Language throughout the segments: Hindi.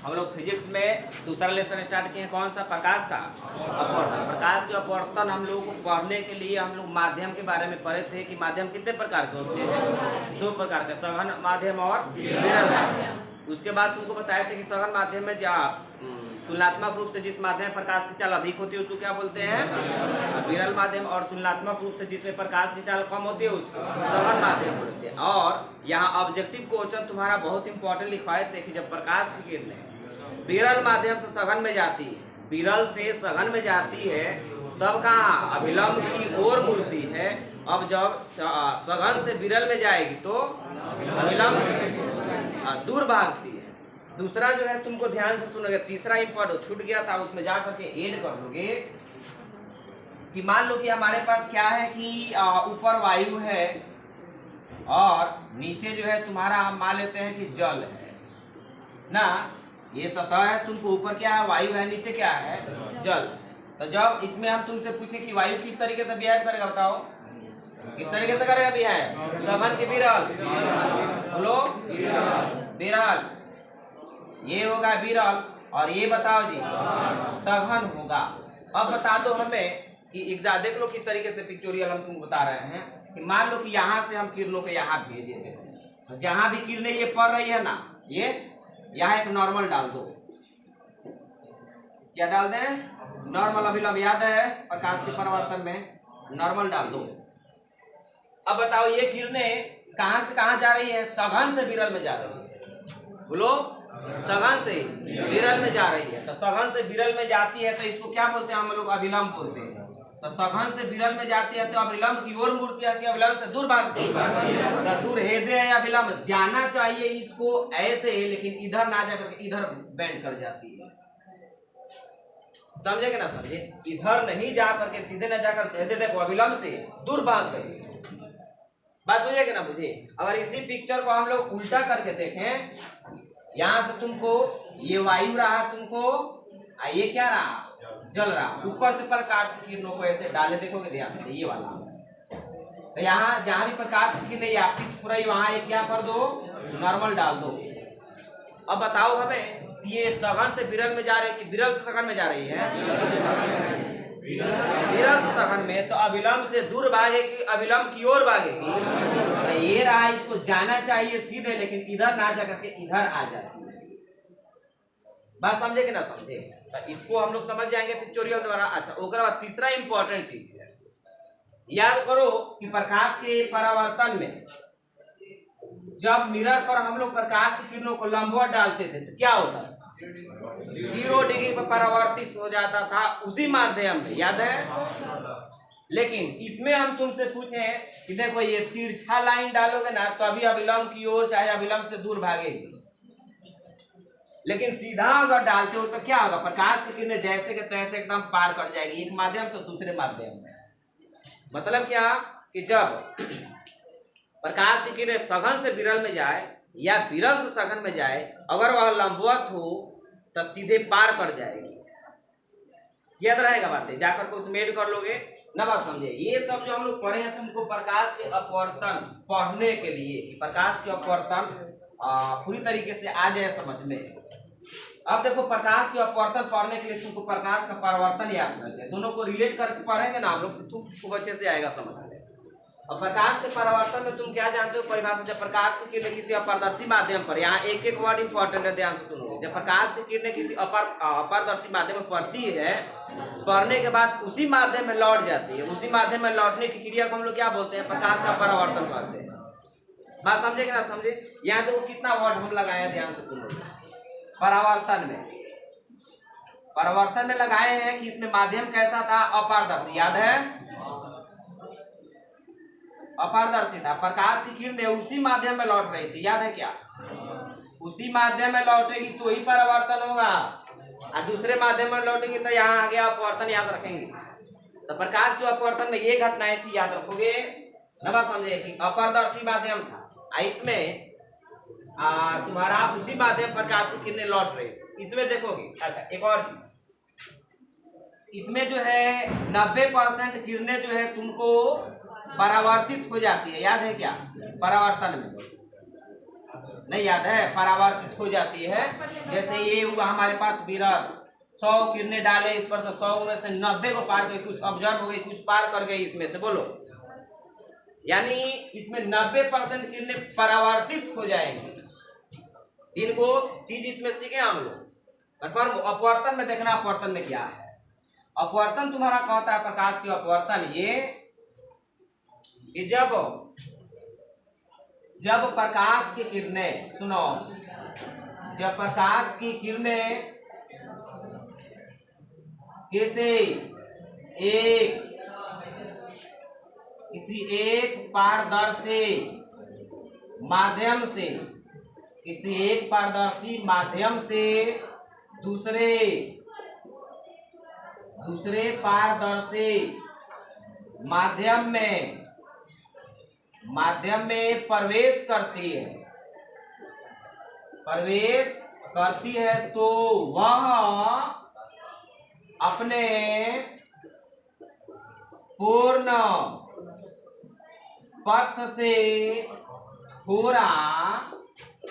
हम लोग फिजिक्स में दूसरा लेसन स्टार्ट किए हैं, कौन सा? प्रकाश का अपवर्तन। प्रकाश के अपवर्तन हम लोग को पढ़ने के लिए हम लोग माध्यम के बारे में पढ़े थे कि माध्यम कितने प्रकार के होते हैं, 2 प्रकार के, सघन माध्यम और विरल माध्यम। उसके बाद तुमको बताए थे कि सघन माध्यम में तुलनात्मक रूप से जिस माध्यम में प्रकाश की चाल अधिक होती है उसको क्या बोलते हैं? विरल माध्यम। और तुलनात्मक रूप से जिसमें प्रकाश की चाल कम होती है उसको सघन माध्यम बोलते हैं। और यहाँ ऑब्जेक्टिव क्वेश्चन तुम्हारा बहुत इंपॉर्टेंट लिखवाए थे कि जब प्रकाश की किरणें विरल माध्यम से सघन में जाती है, विरल से सघन में जाती है, तब कहाँ अभिलंब की ओर मुड़ती है। अब जब सघन से विरल में जाएगी तो अभिलंब दूर भागती है। दूसरा जो है तुमको ध्यान से सुनोगे, तीसरा इंपॉर्टेंट छूट गया था, उसमें जा करके ऐड कर लोगे कि मान लो कि हमारे पास क्या है कि ऊपर वायु है और नीचे जो है तुम्हारा हम मान लेते हैं कि जल है ना। ये सतह है, तुमको ऊपर क्या है? वायु है, नीचे क्या है? जल। तो जब इसमें हम तुमसे पूछे कि वायु किस तरीके से बिहेव करेगा, बताओ किस तरीके से करेगा बिहेव? सघन के विरल, बोलो विरल। ये होगा विरल और ये बताओ जी सघन होगा। अब बता दो हमें कि देख लो किस तरीके से पिक्चोरियल हम तुमको बता रहे हैं कि मान लो कि यहाँ से हम किरणों को यहाँ भेजे थे, तो जहाँ भी किरणें ये पड़ रही है ना, ये यहाँ एक नॉर्मल डाल दो। क्या डाल दें? नॉर्मल अभिलंब, याद है प्रकाश के परावर्तन में नॉर्मल डाल दो। अब बताओ ये किरणें कहाँ से कहाँ जा रही है? सघन से विरल में जा रही है, बोलो सघन से विरल में जा रही है। तो सघन से विरल में जाती है तो इसको क्या बोलते हैं हम लोग? अभिलंब बोलते हैं। तो सघन से विरल में जाती है तो अभिलंब की ओर मुड़ती है कि अभिलंब से दूर भागती है? तो दूर हेदे है अभिलंब, जाना चाहिए इसको ऐसे, लेकिन इधर ना जाकर के इधर बेंड कर जाती है। समझे कि ना समझे? इधर नहीं जा करके सीधे न जाकर हेदे देखो अभिलंब से दूर भाग गई। बात बुझे कि ना बुझे? अगर इसी पिक्चर को हम लोग उल्टा करके देखें, यहाँ से तुमको ये वायु रहा, तुमको ये क्या रहा? जल रहा। ऊपर से प्रकाश की किरणों को ऐसे डाले, देखोगे ध्यान से ये वाला। तो यहाँ जहाँ भी प्रकाश की किरणें आपकी पूरा वहाँ एक क्या कर दो? नॉर्मल डाल दो। अब बताओ हमें ये सघन से विरल में जा रही है कि विरल से सघन में जा रही है? विरल से सघन में। तो अभिलंब से दूर भागेगी, अभिलंब की ओर भागेगी। तो ये रहा, इसको जाना चाहिए सीधे, लेकिन इधर ना जाकर के इधर आ जाती है। बात समझे कि ना समझे? तो इसको हम लोग समझ जाएंगे पिक्चोरियल द्वारा। अच्छा, उसके बाद तीसरा इंपॉर्टेंट चीज है, याद करो कि प्रकाश के परावर्तन में जब मिरर पर हम लोग प्रकाश की किरणों को लंबवत डालते थे तो क्या होता था? 0 डिग्री पर परावर्तित हो जाता था उसी माध्यम में, याद है? लेकिन इसमें हम तुमसे पूछे कि देखो ये तिरछा लाइन डालोगे ना तो अभी अभिलंब की ओर चाहे अभिलंब से दूर भागेगी, लेकिन सीधा अगर डालते हो तो क्या होगा? प्रकाश की किरणें जैसे के तैसे एकदम पार कर जाएगी एक माध्यम से दूसरे माध्यम में। मतलब क्या कि जब प्रकाश की किरणें सघन से विरल में जाए या विरल से सघन में जाए, अगर वह लंबवत हो तो सीधे पार कर जाएगी। याद रहेगा बातें, जाकर के उसमें ऐड कर लोगे ना। बात समझे? ये सब जो हम लोग पढ़े हैं तुमको प्रकाश के अपवर्तन पढ़ने के लिए कि प्रकाश के अपवर्तन पूरी तरीके से आ जाए समझ में। अब देखो प्रकाश के अपवर्तन पढ़ने के लिए तुमको प्रकाश का परावर्तन याद करना चाहिए। दोनों को रिलेट करके पढ़ेंगे ना हम लोग तो तुमको अच्छे से आएगा समझ में। और प्रकाश के परावर्तन में तुम क्या जानते हो परिभाषा? जब प्रकाश की किरणें किसी अपारदर्शी माध्यम पर, यहाँ एक एक वर्ड इंपॉर्टेंट है, ध्यान से सुनोगे। जब प्रकाश की किरणें किसी अपारदर्शी माध्यम में पड़ती है, पढ़ने के बाद उसी माध्यम में लौट जाती है, उसी माध्यम में लौटने की क्रिया को हम लोग क्या बोलते हैं? प्रकाश का परावर्तन कहते हैं। बात समझे कि ना समझे? यहाँ देखो कितना वर्ड हम लगाए हैं, ध्यान से सुनोगे। परावर्तन में लगाए हैं कि इसमें माध्यम कैसा था? अपारदर्शी, याद है? अपारदर्शी था। प्रकाश की किरणें उसी माध्यम में लौट रही थी, याद है क्या? उसी माध्यम में लौटेगी तो ही परावर्तन होगा, और दूसरे माध्यम में लौटेगी तो यहाँ आ गया अपवर्तन, याद रखेंगे। तो प्रकाश के अपवर्तन में ये घटनाएं थी, याद रखोगे ना। समझे कि अपारदर्शी माध्यम था, इसमें तुम्हारा उसी माध्यम प्रकाश की किरणें लौट रही थी। इसमें देखोगे, अच्छा एक और चीज, इसमें जो है 90% किरणें जो है तुमको परावर्तित हो जाती है, याद है क्या? परावर्तन में नहीं याद है, परावर्तित हो जाती है। जैसे ये हुआ हमारे पास विरल, 100 किरणें डाले इस पर, तो 100 में से 90 को पार कर, कुछ ऑब्जर्व हो गई, कुछ पार कर गई इसमें से, बोलो। यानी इसमें 90% किरणें परावर्तित हो जाएंगी। इनको चीज इसमें सीखे हम लोग। अपवर्तन में देखना, अपवर्तन में क्या है। अपवर्तन तुम्हारा कहता है प्रकाश की अपवर्तन ये कि जब प्रकाश की किरणें, सुनो, जब प्रकाश की किरणें किसी एक पारदर्शी माध्यम से दूसरे पारदर्शी माध्यम में प्रवेश करती है तो वह अपने पूर्ण पथ से थोड़ा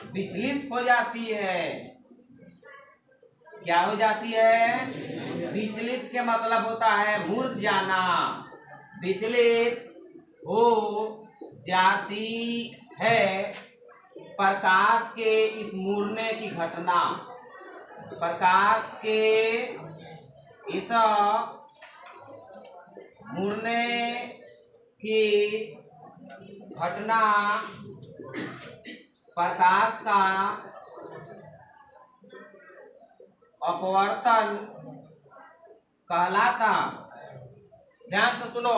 विचलित हो जाती है। क्या हो जाती है? विचलित के मतलब होता है मुड़ जाना। विचलित हो जाती है प्रकाश के इस मुड़ने की घटना। प्रकाश के इस मुड़ने की घटना प्रकाश का अपवर्तन कहलाता। ध्यान से सुनो,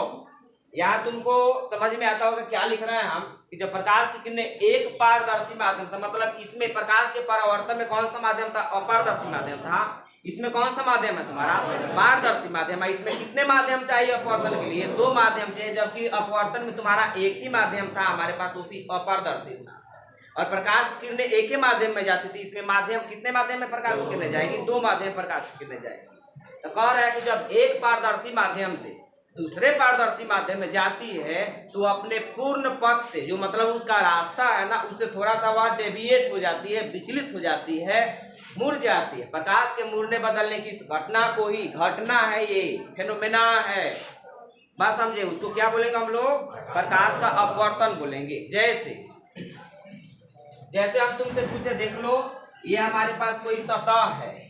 यहाँ तुमको समझ में आता होगा क्या लिख रहे हैं हम, कि जब प्रकाश की किरणें एक पारदर्शी माध्यम से, मतलब इसमें प्रकाश के परावर्तन में कौन सा माध्यम था? अपारदर्शी माध्यम था। इसमें कौन सा माध्यम है तुम्हारा? पारदर्शी माध्यम है। इसमें कितने माध्यम चाहिए अपवर्तन के लिए? 2 माध्यम चाहिए, जबकि अपवर्तन में तुम्हारा एक ही माध्यम था हमारे पास, वो भी अपारदर्शी था। और प्रकाश की किरणें एक ही माध्यम में जाती थी। इसमें माध्यम, कितने माध्यम में प्रकाश की किरणें जाएगी? 2 माध्यम प्रकाश की किरणें जाएगी। तो कह रहा है कि जब एक पारदर्शी माध्यम से दूसरे पारदर्शी माध्यम में जाती है तो अपने पूर्ण पथ से, जो मतलब उसका रास्ता है ना, उससे थोड़ा सा वह डेविएट हो जाती है, विचलित हो जाती है, मुड़ जाती है। प्रकाश के मुड़ने बदलने की इस घटना को ही, घटना है ये, फेनोमेना है, बात समझे? उसको क्या बोलेंगे हम लोग? प्रकाश का अपवर्तन बोलेंगे। जैसे हम तुमसे पूछे, देख लो, ये हमारे पास कोई सतह है,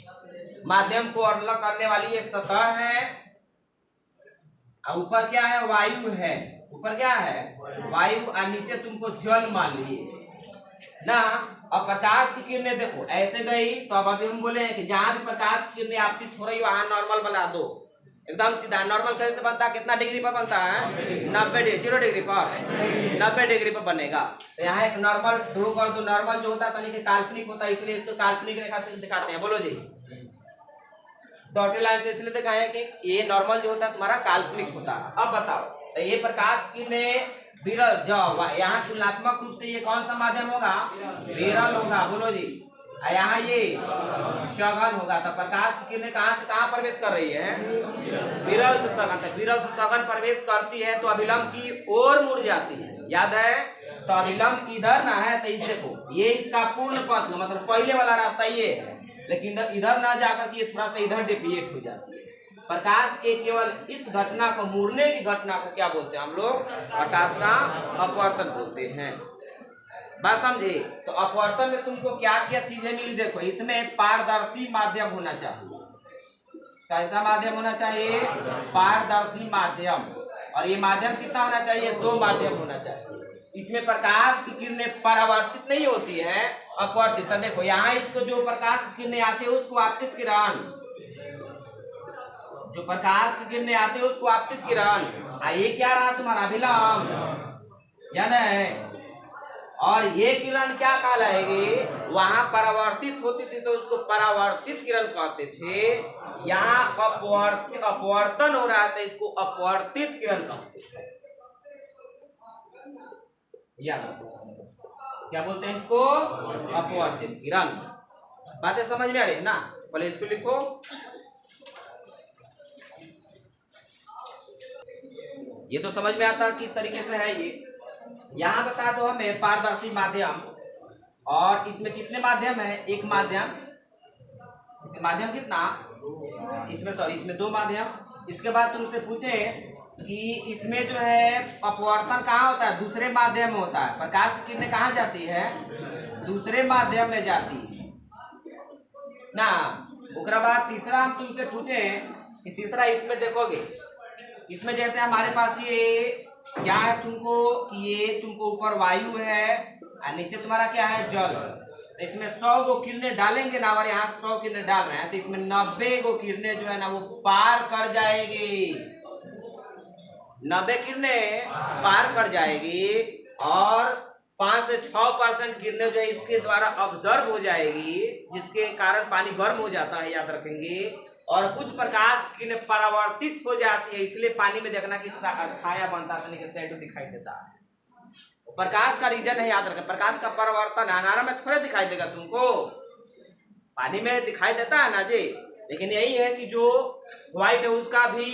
माध्यम को अलग करने वाली ये सतह है, ऊपर क्या है? वायु है। ऊपर क्या है? वायु, और नीचे तुमको जल मान लिए ना। अब प्रकाश की किरणें देखो ऐसे गई, तो अब अभी हम बोले हैं कि जहां भी प्रकाश की किरणें आपतित हो रही वहां नॉर्मल बना दो, एकदम सीधा। नॉर्मल कैसे बनता है? कितना डिग्री पर बनता है? 90 डिग्री, 0 डिग्री पर, 90 डिग्री पर बनेगा। तो यहाँ एक नॉर्मल ड्रू कर दो। नॉर्मल जो होता है काल्पनिक होता है, इसलिए इसको काल्पनिक रेखा से दिखाते हैं। बोलो जी, डॉटेड लाइन से इसलिए दिखाया कि ये नॉर्मल जो होता है तुम्हारा काल्पनिक होता है। अब बताओ, तो ये प्रकाश की किरणें विरल, यहाँ तुलनात्मक रूप से ये कौन सा माध्यम होगा? विरल होगा। बोलो जी, यहाँ ये सघन होगा। तो प्रकाश की किरणें कहाँ से कहाँ प्रवेश कर रही है? विरल से सघन तक। विरल से सघन प्रवेश करती है तो अभिलंब की ओर मुड़ जाती है। याद है? तो अभिलंब इधर ना है, तो इसे को ये इसका पूर्ण पथ, मतलब पहले वाला रास्ता ये है, लेकिन इधर ना जाकर के ये थोड़ा सा इधर डेविएट हो जाती है। प्रकाश के केवल इस घटना को, मुड़ने की घटना को क्या बोलते हैं हम लोग? प्रकाश का अपवर्तन बोलते हैं। बात समझे? तो अपवर्तन में तुमको क्या क्या चीजें मिली? देखो, इसमें पारदर्शी माध्यम होना चाहिए। कैसा माध्यम होना चाहिए? पारदर्शी माध्यम। और ये माध्यम कितना होना चाहिए? 2 माध्यम होना चाहिए। इसमें प्रकाश की किरणें परावर्तित नहीं होती है, अपवर्तित। देखो यहाँ इसको जो प्रकाश की किरणें आती है उसको आपतित किरण, जो प्रकाश की किरणें आती है उसको आपतित किरण। ये क्या रहा तुम्हारा? अभिलंब। याद है? और ये किरण क्या कहलाएगी? वहां परावर्तित होती थी तो उसको परावर्तित किरण कहते थे। यहाँ अपवर्तन हो रहा था, इसको अपवर्तित किरण कहते थे। क्या बोलते हैं इसको? अपवर्तित किरण। बातें समझ में आ रही है ना? पहले इसको लिखो। ये तो समझ में आता किस तरीके से है ये। यहाँ बता दो हमें पारदर्शी माध्यम और इसमें कितने माध्यम है? एक माध्यम, इसके माध्यम कितना? इसमें सॉरी इसमें 2 माध्यम। इसके बाद तुमसे पूछे कि इसमें जो है अपवर्तन कहाँ होता है? दूसरे माध्यम में होता है। प्रकाश की किरणें कहाँ जाती है? दूसरे माध्यम में जाती है ना। उसके बाद तीसरा हम तुमसे पूछे कि तीसरा इसमें देखोगे, इसमें जैसे हमारे पास ये क्या है तुमको, ये तुमको ऊपर वायु है और नीचे तुम्हारा क्या है? जल। तो इसमें 100 गो किरणें डालेंगे ना, और यहाँ 100 किरणें डाल रहे हैं तो इसमें 90 गो किरणें जो है ना वो पार कर जाएगी। 90 किरणें पार कर जाएगी और 5 से 6% किरणें जो है इसके द्वारा ऑब्जर्व हो जाएगी, जिसके कारण पानी गर्म हो जाता है, याद रखेंगे। और कुछ प्रकाश किरणें परावर्तित हो जाती है, इसलिए पानी में देखना कि छाया बनता है लेकिन शैडो दिखाई देता है। प्रकाश का रीजन है, याद रखें। प्रकाश का परावर्तन अनारा में थोड़े दिखाई देगा तुमको, पानी में दिखाई देता है ना जी। लेकिन यही है कि जो व्हाइट है उसका भी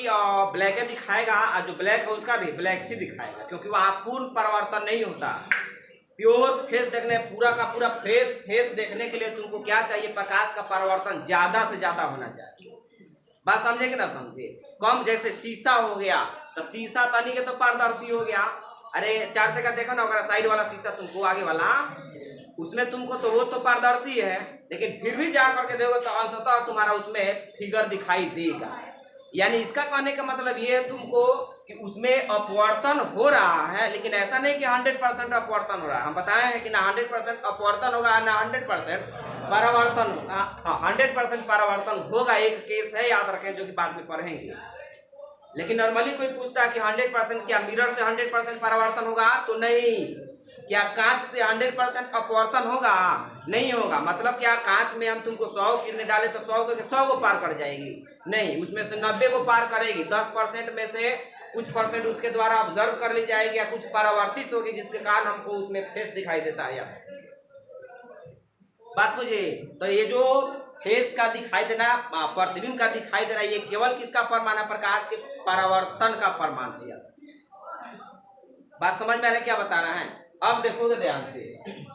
ब्लैक ही दिखाएगा और जो ब्लैक है उसका भी ब्लैक ही दिखाएगा, क्योंकि वहाँ पूर्ण परावर्तन नहीं होता। प्योर फेस देखने, पूरा का पूरा फ्रेश फेस देखने के लिए तुमको क्या चाहिए? प्रकाश का परावर्तन ज्यादा से ज्यादा होना चाहिए। बात समझे कि ना समझे? कम, जैसे शीशा हो गया तो शीशा तनी के तो पारदर्शी हो गया। अरे 4 चक्का देखो ना, अगर साइड वाला शीशा तुमको आगे वाला, उसमें तुमको तो वो तो पारदर्शी है, लेकिन फिर भी जा करके देखो तो अंशतः तुम्हारा उसमें फिगर दिखाई देगा। यानी इसका कहने का मतलब ये है तुमको कि उसमें अपवर्तन हो रहा है, लेकिन ऐसा नहीं कि 100% अपवर्तन हो रहा है। हम बताए हैं कि ना 100% अपवर्तन होगा ना 100% परावर्तन होगा। हाँ, 100% परावर्तन होगा, एक केस है, याद रखें, जो कि बाद में पढ़ेंगे। लेकिन नॉर्मली कोई पूछता है कि 100% क्या मिरर से 100% परावर्तन होगा? तो नहीं। क्या कांच से 100% अपवर्तन होगा? नहीं होगा। मतलब क्या कांच में हम तुमको 100 किरणें डाले तो 100 को पार कर जाएगी? नहीं, उसमें से 90 को पार करेगी। 10% में से कुछ परसेंट उसके द्वारा ऑब्जर्व कर ली जाएगी या कुछ परावर्तित होगी, जिसके कारण हमको उसमें फेस दिखाई देता है। यार बात मुझे, तो ये जो फेस का दिखाई देना, प्रतिबिंब का दिखाई देना, ये केवल किसका प्रमाण है? प्रकाश के परावर्तन का प्रमाण है। बात समझ में आ रहा है क्या बताना है? अब देखोगे ध्यान से,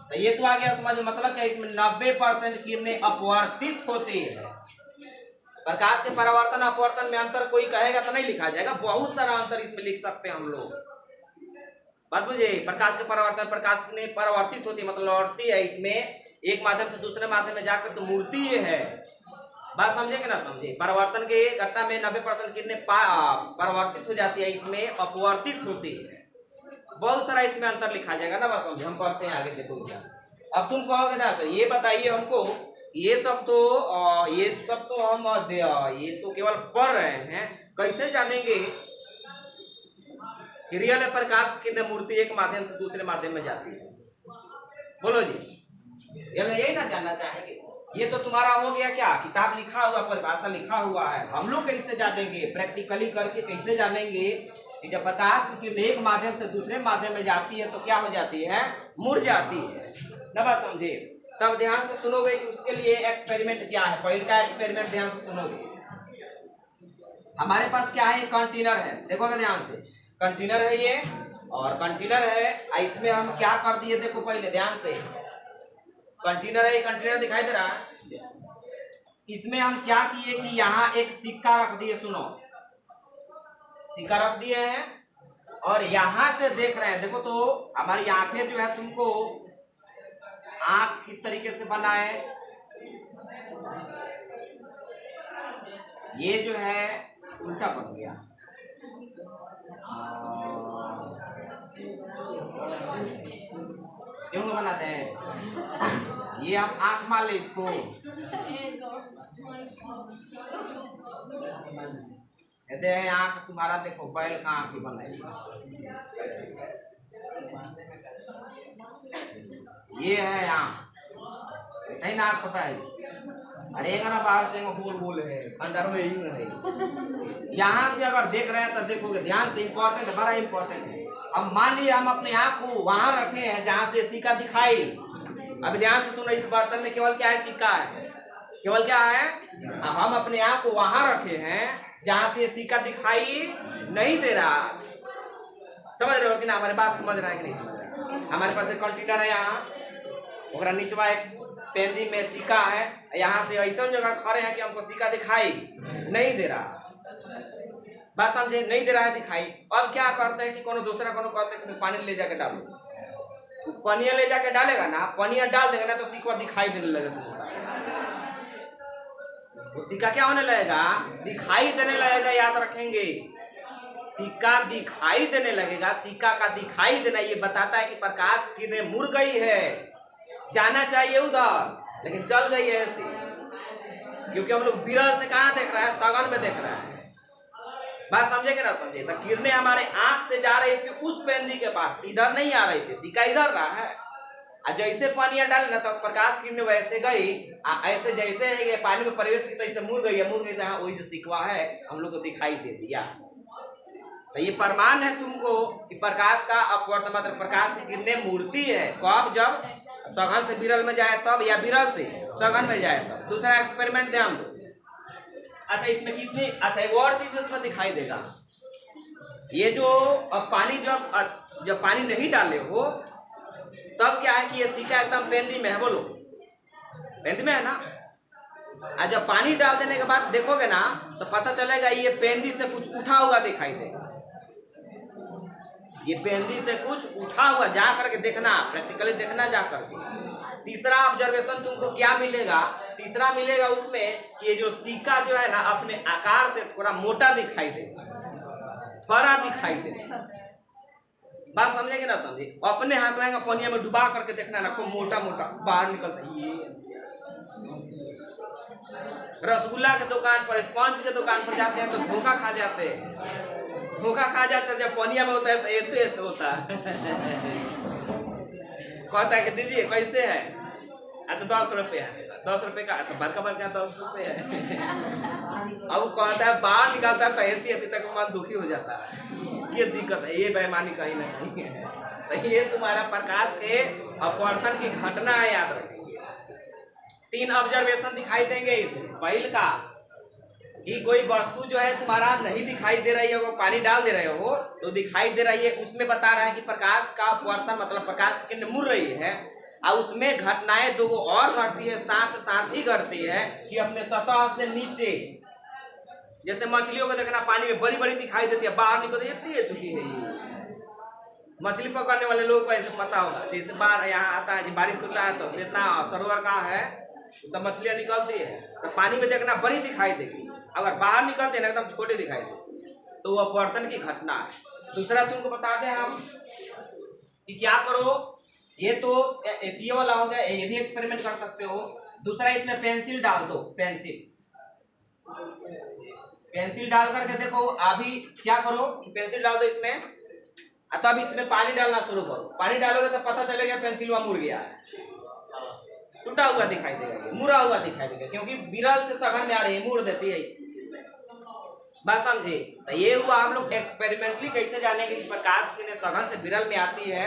तो ये तो आ गया समझ में। मतलब क्या? इसमें 90% किरणें अपवर्तित होती है। प्रकाश के परावर्तन अपवर्तन में अंतर कोई कहेगा तो नहीं लिखा जाएगा, बहुत सारा अंतर इसमें लिख सकते हैं हम लोग। बात बुझे? प्रकाश के परावर्तन, प्रकाश ने परावर्तित होती मतलब लौटती है, इसमें एक माध्यम से दूसरे माध्यम में जाकर तो मूर्ति है। बात समझे कि ना समझे? परावर्तन के घटना में 90% किरणें परावर्तित हो जाती है, इसमें अपवर्तित होती है। बहुत सारा इसमें अंतर लिखा जाएगा ना। बात समझे? हम पढ़ते हैं आगे, देखो ध्यान से। अब तुम कहोगे ना सर ये बताइए हमको, ये सब तो हम ये तो केवल पढ़ रहे हैं, कैसे जानेंगे कि रियल प्रकाश की मूर्ति एक माध्यम से दूसरे माध्यम में जाती है? बोलो जी, यही ना जानना चाहेंगे? ये तो तुम्हारा हो गया क्या, किताब लिखा हुआ, परिभाषा लिखा हुआ है। हम लोग कैसे जानेंगे? प्रैक्टिकली करके कैसे जानेंगे कि जब प्रकाश की किरण एक माध्यम से दूसरे माध्यम में जाती है तो क्या हो जाती है? मुड़ जाती है ना। बात समझे? तब ध्यान से सुनोगे कि उसके लिए एक्सपेरिमेंट क्या है। पहले का एक्सपेरिमेंट ध्यान से सुनोगे। हमारे पास क्या है? कंटेनर है, देखोगे ध्यान से। कंटेनर है ये, और कंटेनर है, इसमें हम क्या कर दिए देखो पहले ध्यान से। कंटेनर है, कंटेनर दिखाई दे रहा है। इसमें हम क्या किए कि यहाँ एक सिक्का रख दिए। सुनो, सिक्का रख दिए हैं और यहाँ से देख रहे हैं। देखो तो हमारी आंखें जो है, तुमको आंख किस तरीके से बना है, ये जो है उल्टा बन गया। क्यों बनाते हैं? ये हम आंख मान ले इसको, कहते हैं आंख तुम्हारा। देखो बैल का आंख ही बनाई, ये है आंख, सही ना आंख होता है। अरे ना बाहर से गोल गोल है, अंदर में यूं है। यहाँ से अगर देख रहे हैं तो देखोगे ध्यान से, इंपॉर्टेंट है, बड़ा इंपॉर्टेंट है। अब मान लिया हम अपने आंख को वहां रखे हैं जहां से सिक्का दिखाई। अब ध्यान से सुनो, इस बर्तन में केवल क्या है? सिक्का है। केवल क्या है? अब हम अपने आंख को वहां रखे हैं जहां से सिक्का दिखाई नहीं दे रहा। समझ रहे हो कि ना? हमारी बात समझ रहा है कि नहीं समझ रहा है? हमारे पास एक कंटेनर है यहाँ, ओकरा नीचवा एक पेंदी में सिक्का है, यहाँ से ऐसा जगह खड़े हैं कि हमको सिक्का दिखाई नहीं दे रहा, बात समझे, नहीं दे रहा है दिखाई। अब क्या करते हैं कि कोनो दूसरा कोनो कहते हैं कि पानी ले जाके डालो, पनिया ले जाके डालेगा ना, पनिया डाल देगा ना तो सिक्का दिखाई देने लगेगा, वो सिक्का क्या होने लगेगा, दिखाई देने लगेगा। याद रखेंगे, सिक्का दिखाई देने लगेगा। सिक्का का दिखाई देना ये बताता है कि प्रकाश किरणें मुड़ गई है, जाना चाहिए उधर, लेकिन चल गई है ऐसे, क्योंकि हम लोग विरल से कहाँ देख रहे हैं, सघन में देख रहे हैं। बात समझे कि ना समझे? तो किरणें हमारे आंख से जा रही थी उस पेंदी के पास, इधर नहीं आ रही थी, सिक्का इधर रहा है। और जैसे पानी डाले ना तो प्रकाश किरणें वैसे गई, ऐसे जैसे है ये पानी में प्रवेश की तो ऐसे मुड़ गई है, मुड़ गई जहाँ वही जो सिक्का है हम लोग को दिखाई दे दिया। तो ये प्रमाण है तुमको कि प्रकाश का अपवर्तन मतलब प्रकाश की किरणें मुड़ती है। कब? जब सघन से विरल में जाए तब, या विरल से सघन में जाए तब। दूसरा एक्सपेरिमेंट ध्यान दो। अच्छा, इसमें कितनी, अच्छा एक और चीज उसमें दिखाई देगा, ये जो अब पानी जब पानी नहीं डाले हो तब क्या है कि ये सिक्का एकदम पेंदी में है, बोलो पेंदी में है ना। और जब पानी डाल देने के बाद देखोगे ना तो पता चलेगा ये पेंदी से कुछ उठा हुआ दिखाई देगा, ये पेंदी से कुछ उठा हुआ, जा करके देखना, प्रैक्टिकली देखना जा करके। तीसरा ऑब्जर्वेशन तुमको क्या मिलेगा, तीसरा मिलेगा उसमें कि ये जो सिक्का जो है ना अपने आकार से थोड़ा मोटा दिखाई देगा, बड़ा दिखाई देगा। बात समझे कि ना समझे? अपने हाथ में पानी में डुबा करके देखना ना, खूब मोटा मोटा बाहर निकलता है। ये रसगुल्ला के दुकान पर, स्पंज के दुकान पर जाते हैं तो धोखा खा जाते हैं, धोखा खा जाते हैं। जब पानिया में होता है तो ऐसे होता है कहता है कि दीजिए कैसे है, तो 10 रुपये है, 10 रुपये का, तो बड़का बड़का 10 रुपये है। अब वो कहता है, बाहर निकालता है तो ऐती तक मन दुखी हो जाता है, ये दिक्कत है, ये बेईमानी कहीं ना कहीं है। तो ये तुम्हारा प्रकाश के अपवर्तन की घटना है, याद रखेंगे। 3 ऑब्जर्वेशन दिखाई देंगे इसमें। पहले का कि कोई वस्तु जो है तुम्हारा नहीं दिखाई दे रही है, वो पानी डाल दे रहे हो तो दिखाई दे रही है, उसमें बता रहा है कि प्रकाश का अपवर्तन मतलब प्रकाश की किरण मुड़ रही है। और उसमें घटनाएं 2 और घटती है, साथ साथ ही घटती है कि अपने सतह से नीचे, जैसे मछलियों को देखना पानी में बड़ी बड़ी दिखाई देती है, बाहर निकलती है चुकी है। मछली पकड़ने वाले लोग को ऐसे पता होगा, जैसे बाढ़ यहाँ आता है, बारिश होता है तो जितना सरोवर का है सब मछलियाँ निकलती है, तो पानी में देखना बड़ी दिखाई देगी, अगर बाहर निकलते हैं ना एकदम छोटे दिखाई देते, तो वो अपवर्तन की घटना है। दूसरा तुमको बता दें हम कि क्या करो, ये तो ये वाला हो गया, ये भी एक्सपेरिमेंट कर सकते हो। दूसरा इसमें पेंसिल डाल दो, पेंसिल डाल करके देखो। अभी क्या करो कि पेंसिल डाल दो इसमें, तब इसमें पानी डालना शुरू करो। पानी डालोगे तो पता चलेगा पेंसिल वहां मुड़ गया है, टूटा हुआ दिखाई देगा, मुड़ा हुआ दिखाई देगा, क्योंकि विरल से सघन में आ रही है, मुड़ देती है। बात समझे? तो ये हुआ हम लोग एक्सपेरिमेंटली कैसे जानेंगे कि प्रकाश किरणें सघन से विरल में आती है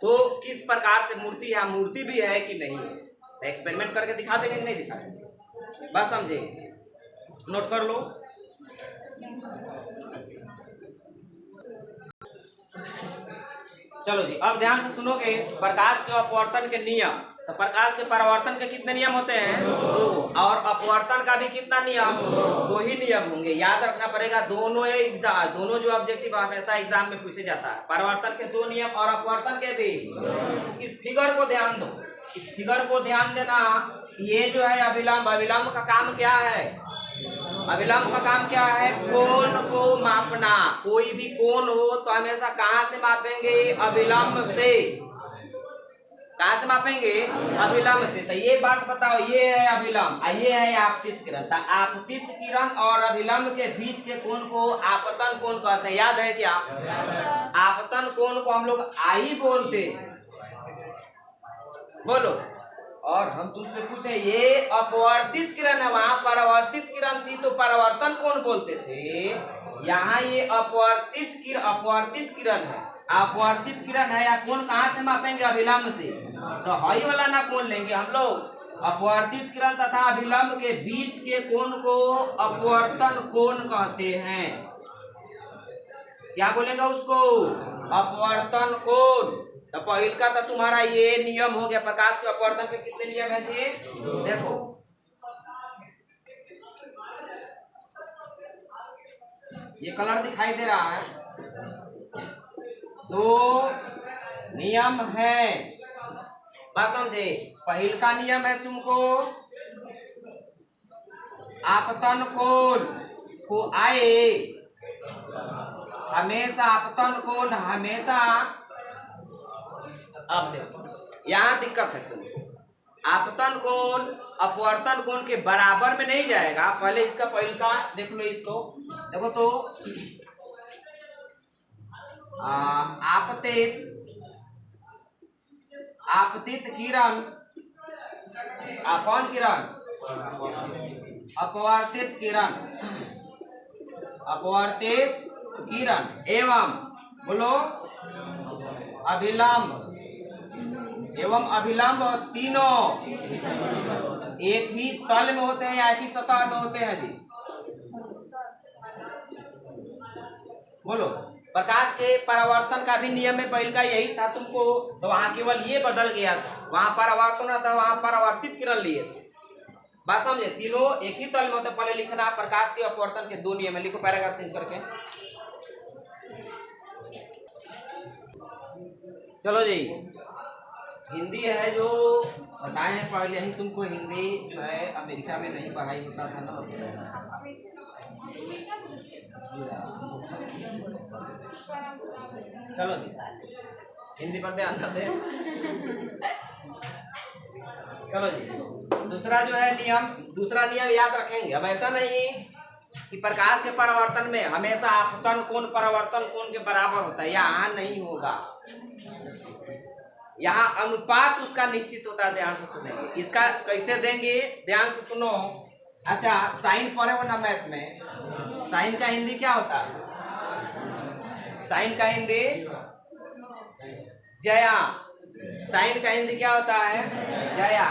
तो किस प्रकार से मूर्ति है, मूर्ति भी है कि नहीं है। तो एक्सपेरिमेंट करके दिखा देंगे कि नहीं दिखा देंगे? बात समझे? नोट कर लो। चलो जी, अब ध्यान से सुनोगे प्रकाश के अपवर्तन के नियम। तो प्रकाश के परावर्तन के कितने नियम होते हैं? 2। और अपवर्तन का भी कितना नियम? 2 ही नियम होंगे। याद रखना पड़ेगा, दोनों जो ऑब्जेक्टिव हमेशा एग्जाम में पूछे जाता है, परावर्तन के 2 नियम और अपवर्तन के भी। इस फिगर को ध्यान दो, इस फिगर को ध्यान देना। ये जो है अभिलंब, अभिलंब का काम क्या है? अभिलंब का काम क्या है? कोण को मापना। कोई भी कोण हो तो हमेशा कहाँ से मापेंगे? अभिलंब से। कहाँ से मापेंगे? अभिलंब से। तो ये बात बताओ, ये है अभिलंब और ये है आपतित किरण। तो आपतित किरण और अभिलंब के बीच के कोण को आपतन कोण कहते हैं। याद है क्या? आपतन कोण को हम लोग आई बोलते हैं। बोलो। और हम तुमसे पूछे, ये अपवर्तित किरण है, वहां परावर्तित किरण थी तो परावर्तन कोण बोलते थे। यहाँ ये अपवर्तित किरण है, अपवर्तित किरण है। या कोण कहाँ से मापेंगे? अभिलंब से। तो हई वाला ना कोण लेंगे हम लोग। अपवर्तित किरण तथा अभिलंब के बीच के कोण को अपवर्तन कोण कहते हैं। क्या बोलेगा उसको? अपवर्तन कोण। तो पहल का तो तुम्हारा ये नियम हो गया। प्रकाश के अपवर्तन के कितने नियम है जी? देखो ये कलर दिखाई दे रहा है, 2 नियम है। बात समझे? पहल का नियम है तुमको आपतन कोण को आए हमेशा, आपतन कोण हमेशा, अब देखो यहाँ दिक्कत है तुमको, आपतन कोण अपवर्तन कोण के बराबर में नहीं जाएगा। पहले इसका पहल का देख लो, इसको देखो तो आपतित किरण, कौन किरण? अपवर्तित किरण, अपवर्तित किरण एवं बोलो अभिलंब, एवं अभिलंब तीनों एक ही तल में होते हैं या एक ही सतह में होते हैं जी? बोलो। प्रकाश के परावर्तन का भी नियम में पहले का यही था तुमको, तो वहां केवल ये बदल गया था, वहां परावर्तन था, वहां परावर्तित किरण लिए थे। बात समझे? तीनों एक ही तल में होते। पहले लिखना प्रकाश के अपवर्तन के 2 नियम है, लिखो पैराग्राफ चेंज करके। चलो जी, हिंदी है जो बताए हैं पहले ही तुमको, हिंदी जो है अमेरिका में नहीं पढ़ाई होता था ना। चलो जी हिंदी पर ध्यान दे। चलो जी, दूसरा जो है नियम, दूसरा नियम याद रखेंगे। अब ऐसा नहीं कि प्रकाश के परावर्तन में हमेशा आपतन कोण परावर्तन कोण के बराबर होता है, यहाँ नहीं होगा। यहाँ अनुपात उसका निश्चित होता है। ध्यान से सुनेंगे, इसका कैसे देंगे, ध्यान से सुनो। अच्छा, साइन पढ़े हो ना मैथ में? साइन का हिंदी क्या होता है? साइन का हिंदी जया, साइन का हिंदी क्या होता है? जया।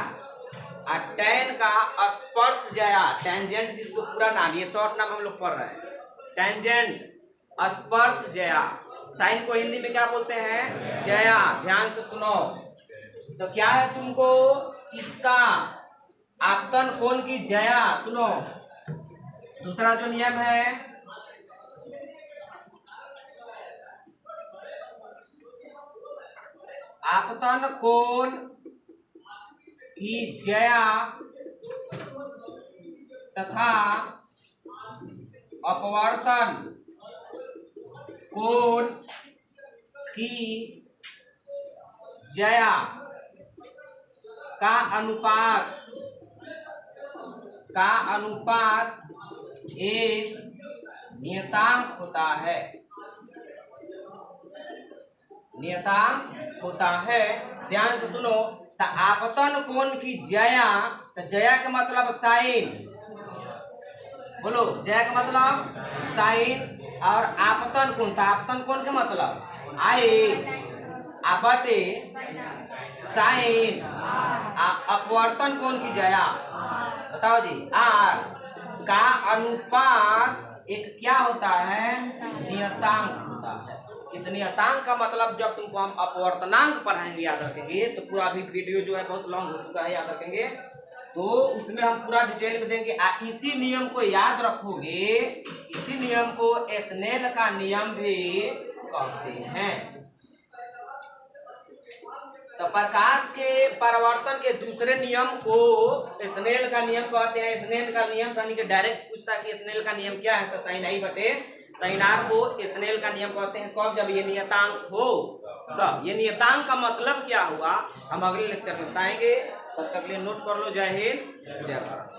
और टैन का स्पर्श जया, टेंजेंट जिसको पूरा नाम, ये शॉर्ट नाम हम लोग पढ़ रहे हैं, टेंजेंट स्पर्श जया। साइन को हिंदी में क्या बोलते हैं? जया। ध्यान से सुनो, तो क्या है तुमको इसका आपतन कोण की जया। सुनो, दूसरा जो नियम है, आपतन कोण की जया तथा अपवर्तन कोण की जया का अनुपात एक नियतांक होता है, नियतांक होता है। ध्यान से सुनो, तो आपतन कोण की जया, तो जया का मतलब साइन, बोलो जया का मतलब साइन, और आपतन कोण, तो आपतन कोण का मतलब आई बटे साइन, अपवर्तन कोण की जया बताओ जी आर का अनुपात एक क्या होता है? नियतांक होता है। इस नियतांक का मतलब जब तुमको हम अपवर्तनांक पढ़ाएंगे, याद रखेंगे, तो पूरा अभी वीडियो जो है बहुत लॉन्ग हो चुका है, याद रखेंगे, तो उसमें हम पूरा डिटेल में देंगे। इसी नियम को याद रखोगे, इसी नियम को स्नेल का नियम भी कहते हैं। तो प्रकाश के परावर्तन के दूसरे नियम को स्नेल का नियम कहते हैं। स्नेल का नियम यानी कि डायरेक्ट पूछता है कि स्नेल का नियम क्या है, तो साइन आई बटे साइन आर को स्नेल का नियम कहते हैं। कब? जब ये नियतांक हो। तब ये नियतांक का मतलब क्या हुआ हम अगले लेक्चर में बताएंगे। तब तक लिए नोट कर लो। जय हिंद, जय भारत।